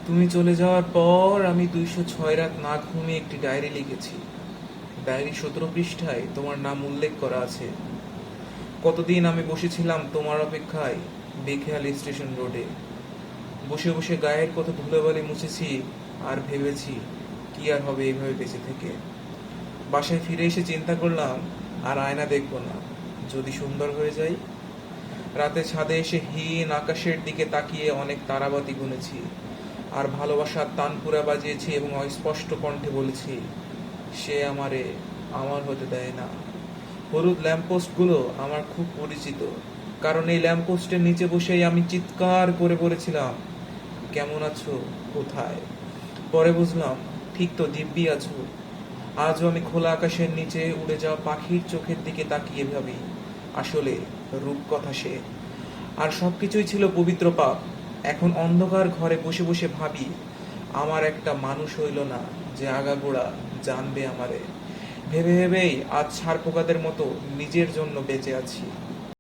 তুমি চলে যাওয়ার পর আমি 206 রাত না ঘুমিয়ে একটি ডায়েরি লিখেছি। ডায়েরি 17 পৃষ্ঠায় তোমার নাম উল্লেখ করা আছে। কতদিন আমি বসেছিলাম তোমার অপেক্ষায় বেখেয়াল স্টেশন রোডে। বসে বসে গায়ের কত ধুলোবালি মুছেছি, আর ভেবেছি কি আর হবে এইভাবে বেঁচে থেকে। বাসায় ফিরে এসে চিন্তা করলাম আর আয়না দেখবো না, যদি সুন্দর হয়ে যাই। রাতে ছাদে এসে হীন আকাশের দিকে তাকিয়ে অনেক তারাবাতি গুনেছি, আর ভালোবাসার তানপুরা বাজিয়েছি এবং অস্পষ্ট কণ্ঠে বলেছি, সে আমারে আমার হতে দেয় না। হলুদ ল্যাম্পপোস্টগুলো আমার খুব পরিচিত, কারণ এই ল্যাম্পপোস্টের নিচে বসেই আমি চিৎকার করে বলেছিলাম, কেমন আছো, কোথায়। পরে বুঝলাম ঠিক তো দিব্যি আছো। আজও আমি খোলা আকাশের নিচে উড়ে যাওয়া পাখির চোখের দিকে তাকিয়ে ভাবি, আসলে রূপকথা সে। আর সবকিছুই ছিল পবিত্র পাপ। এখন অন্ধকার ঘরে বসে বসে ভাবি, আমার একটা মানুষ হইল না যে আগাগোড়া জানবে আমারে। ভেবে ভেবেই আজ ছারপোকাদের মতো নিজের জন্য বেঁচে আছি।